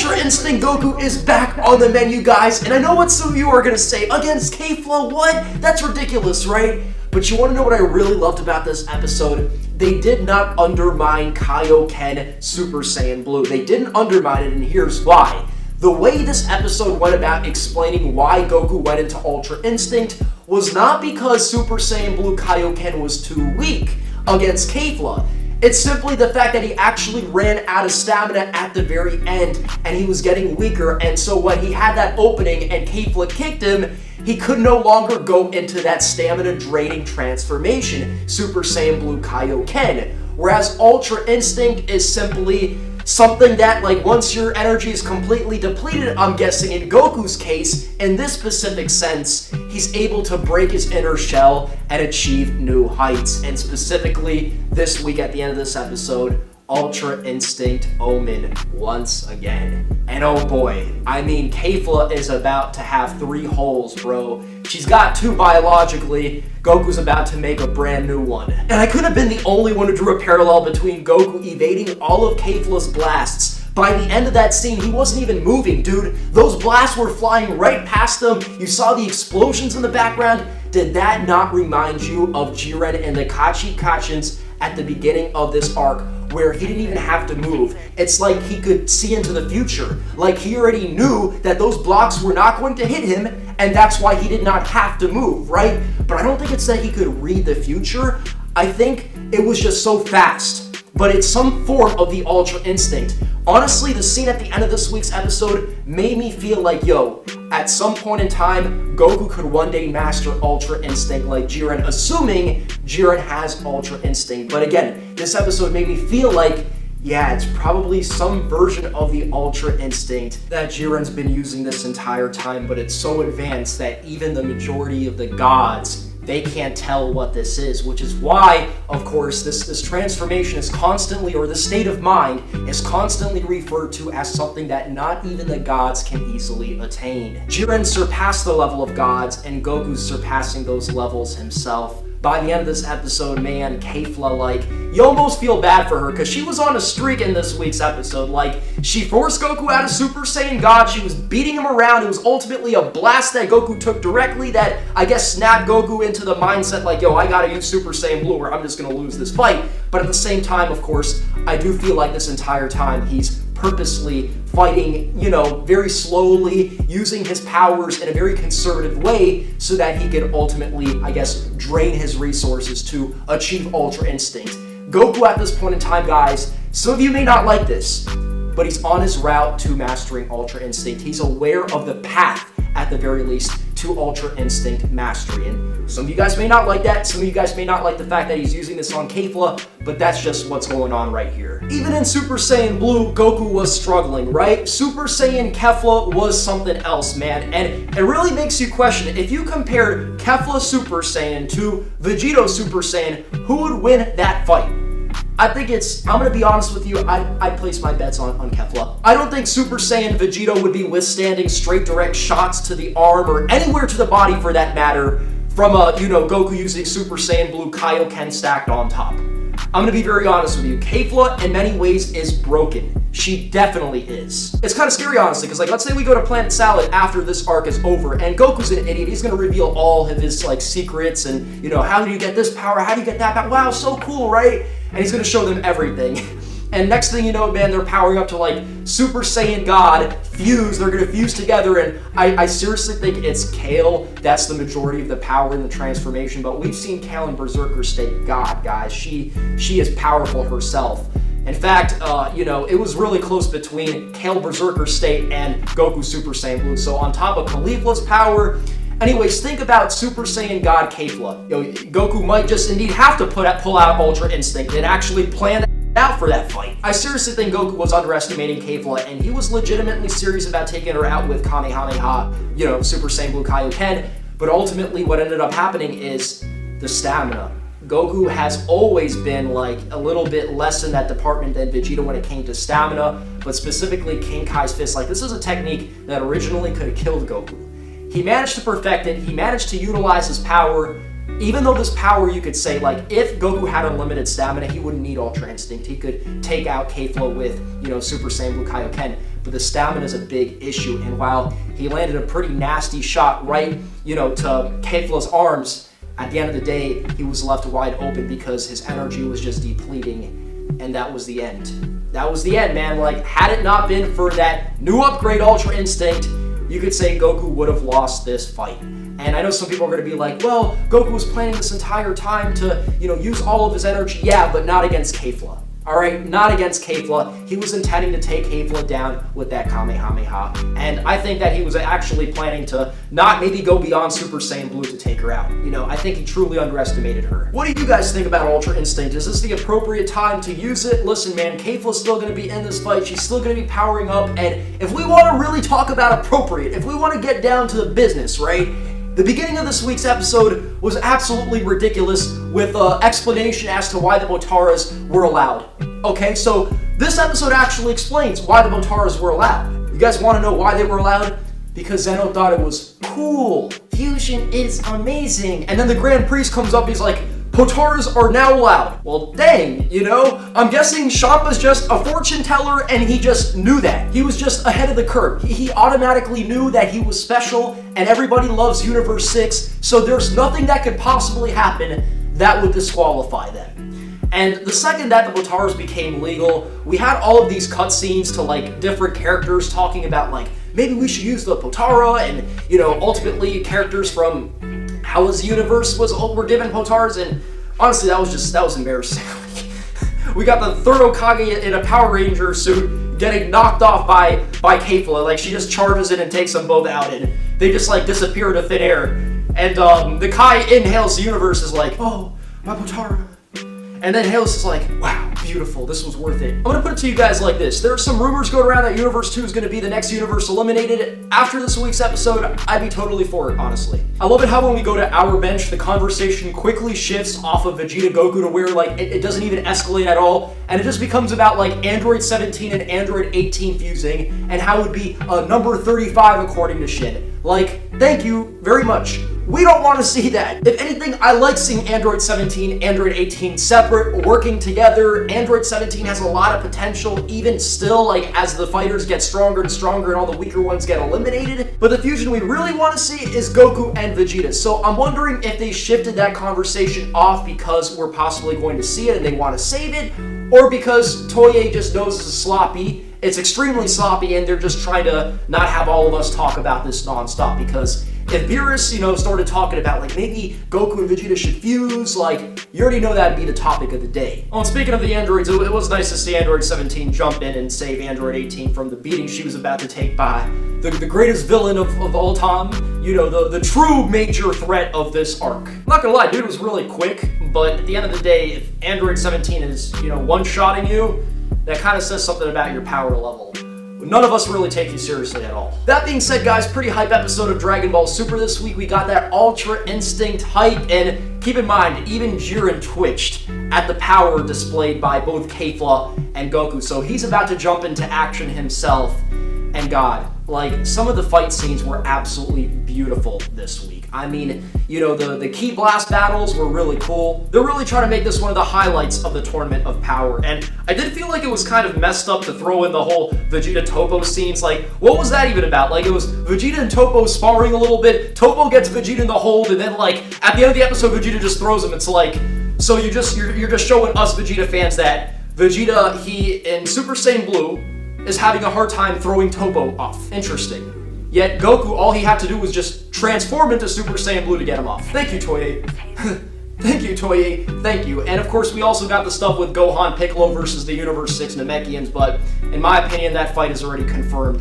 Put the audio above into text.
Ultra Instinct Goku is back on the menu, guys, and I know what some of you are gonna say, against Kefla, what? That's ridiculous, right? But you wanna know what I really loved about this episode? They did not undermine Kaioken Super Saiyan Blue. They didn't undermine it, and here's why. The way this episode went about explaining why Goku went into Ultra Instinct was not because Super Saiyan Blue Kaioken was too weak against Kefla. It's simply the fact that he actually ran out of stamina at the very end, and he was getting weaker, and so when he had that opening and Kefla kicked him, he could no longer go into that stamina-draining transformation, Super Saiyan Blue Kaioken. Whereas Ultra Instinct is simply something that, like, once your energy is completely depleted, I'm guessing in Goku's case, in this specific sense, he's able to break his inner shell and achieve new heights. And specifically, this week at the end of this episode, Ultra Instinct Omen once again. And oh boy, I mean, Kefla is about to have 3 holes, bro. She's got 2 biologically. Goku's about to make a brand new one. And I could have been the only one who drew a parallel between Goku evading all of Kefla's blasts. By the end of that scene, he wasn't even moving, dude. Those blasts were flying right past him. You saw the explosions in the background. Did that not remind you of Jiren and the Kachins at the beginning of this arc, where he didn't even have to move? It's like he could see into the future. Like he already knew that those blocks were not going to hit him, and that's why he did not have to move, right? But I don't think it's that he could read the future. I think it was just so fast. But it's some form of the Ultra Instinct. Honestly, the scene at the end of this week's episode made me feel like, yo, at some point in time, Goku could one day master Ultra Instinct like Jiren, assuming Jiren has Ultra Instinct. But again, this episode made me feel like, yeah, it's probably some version of the Ultra Instinct that Jiren's been using this entire time, but it's so advanced that even the majority of the gods, they can't tell what this is, which is why, of course, this transformation is constantly, or the state of mind, is constantly referred to as something that not even the gods can easily attain. Jiren surpassed the level of gods, and Goku's surpassing those levels himself. By the end of this episode, man, Kefla, like, you almost feel bad for her, because she was on a streak in this week's episode. Like, she forced Goku out of Super Saiyan God, she was beating him around, it was ultimately a blast that Goku took directly that, I guess, snapped Goku into the mindset like, yo, I gotta use Super Saiyan Blue or I'm just gonna lose this fight. But at the same time, of course, I do feel like this entire time he's purposely fighting, you know, very slowly, using his powers in a very conservative way so that he could ultimately, I guess, drain his resources to achieve Ultra Instinct. Goku at this point in time, guys, some of you may not like this, but he's on his route to mastering Ultra Instinct. He's aware of the path, at the very least, to Ultra Instinct mastery. And some of you guys may not like that, some of you guys may not like the fact that he's using this on Kefla, but that's just what's going on right here. Even in Super Saiyan Blue, Goku was struggling, right? Super Saiyan Kefla was something else, man, and it really makes you question, if you compare Kefla Super Saiyan to Vegito Super Saiyan, who would win that fight? I think I'm gonna be honest with you, I'd place my bets on Kefla. I don't think Super Saiyan Vegito would be withstanding straight direct shots to the arm or anywhere to the body for that matter from Goku using Super Saiyan Blue Kaioken stacked on top. I'm gonna be very honest with you, Kefla in many ways is broken. She definitely is. It's kind of scary, honestly, because, like, let's say we go to Planet Salad after this arc is over, and Goku's an idiot. He's gonna reveal all of his, like, secrets and, you know, how do you get this power? How do you get that power? Wow, so cool, right? And he's gonna show them everything. And next thing you know, man, they're powering up to, like, Super Saiyan God, fuse, they're gonna fuse together, and I seriously think it's Kale that's the majority of the power in the transformation, but we've seen Kale in Berserker State God, guys. She is powerful herself. In fact, it was really close between Kale Berserker State and Goku Super Saiyan Blue. So on top of Caulifla's power, anyways, think about Super Saiyan God Kefla. Goku might just indeed have to pull out Ultra Instinct and actually plan out for that fight. I seriously think Goku was underestimating Kefla, and he was legitimately serious about taking her out with Kamehameha, Super Saiyan Blue Kaioken. But ultimately, what ended up happening is the stamina. Goku has always been like a little bit less in that department than Vegeta when it came to stamina, but specifically King Kai's fist. Like, this is a technique that originally could have killed Goku. He managed to perfect it, he managed to utilize his power, even though this power, you could say, like, if Goku had unlimited stamina, he wouldn't need Ultra Instinct. He could take out Kefla with, Super Saiyan Blue Kaioken. but the stamina is a big issue. And while he landed a pretty nasty shot right, to Kefla's arms, at the end of the day, he was left wide open because his energy was just depleting, and that was the end. That was the end, man. Like, had it not been for that new upgrade Ultra Instinct, you could say Goku would have lost this fight. And I know some people are going to be like, well, Goku was planning this entire time to, use all of his energy. Yeah, but not against Kefla. All right, not against Kefla. He was intending to take Kefla down with that Kamehameha. And I think that he was actually planning to not maybe go beyond Super Saiyan Blue to take her out. I think he truly underestimated her. What do you guys think about Ultra Instinct? Is this the appropriate time to use it? Listen, man, Kefla's still going to be in this fight. She's still going to be powering up. And if we want to really talk about appropriate, if we want to get down to the business, right? The beginning of this week's episode was absolutely ridiculous with explanation as to why the Motaras were allowed. Okay, so this episode actually explains why the Motaras were allowed. You guys want to know why they were allowed? Because Zeno thought it was cool. Fusion is amazing. And then the Grand Priest comes up, he's like, Potaras are now allowed. Well, dang, I'm guessing Shampa's just a fortune teller and he just knew that. He was just ahead of the curve. He automatically knew that he was special and everybody loves Universe 6, so there's nothing that could possibly happen that would disqualify them. And the second that the Motaras became legal, we had all of these cutscenes to different characters talking about maybe we should use the Potara and, ultimately characters from how his universe were given Potaras, and honestly, that was embarrassing. We got the third Hokage in a Power Ranger suit getting knocked off by Kefla. She just charges in and takes them both out, and they just disappear into thin air. And the Kai inhales the universe is like, oh, my Potara. And then Hales is like, wow, beautiful, this was worth it. I'm gonna put it to you guys like this. There are some rumors going around that Universe 2 is gonna be the next universe eliminated. After this week's episode, I'd be totally for it, honestly. I love it how when we go to our bench, the conversation quickly shifts off of Vegeta Goku to where it doesn't even escalate at all, and it just becomes about Android 17 and Android 18 fusing, and how it would be number 35 according to Shin. Thank you very much. We don't want to see that. If anything, I like seeing Android 17, Android 18 separate, working together. Android 17 has a lot of potential, even still, as the fighters get stronger and stronger and all the weaker ones get eliminated. But the fusion we really want to see is Goku and Vegeta. So I'm wondering if they shifted that conversation off because we're possibly going to see it and they want to save it, or because Toei just knows it's sloppy. It's extremely sloppy, and they're just trying to not have all of us talk about this nonstop, because if Beerus, started talking about, maybe Goku and Vegeta should fuse, you already know that'd be the topic of the day. Oh, and speaking of the androids, it was nice to see Android 17 jump in and save Android 18 from the beating she was about to take by the greatest villain of all time, the true major threat of this arc. I'm not gonna lie, dude was really quick, but at the end of the day, if Android 17 is, one-shotting you, that kind of says something about your power level. None of us really take you seriously at all. That being said, guys, pretty hype episode of Dragon Ball Super this week. We got that Ultra Instinct hype, and keep in mind, even Jiren twitched at the power displayed by both Kefla and Goku. So he's about to jump into action himself, and God, some of the fight scenes were absolutely beautiful this week. I mean, the Ki Blast battles were really cool. They're really trying to make this one of the highlights of the Tournament of Power. And I did feel like it was kind of messed up to throw in the whole Vegeta Topo scenes. What was that even about? It was Vegeta and Topo sparring a little bit. Topo gets Vegeta in the hold, and then at the end of the episode, Vegeta just throws him. It's so you're just showing us Vegeta fans that Vegeta, he in Super Saiyan Blue, is having a hard time throwing Topo off. Interesting. Yet Goku, all he had to do was just transform into Super Saiyan Blue to get him off. Thank you, Toei. Thank you, Toei. Thank you. And of course, we also got the stuff with Gohan Piccolo versus the Universe 6 Namekians, but in my opinion, that fight is already confirmed,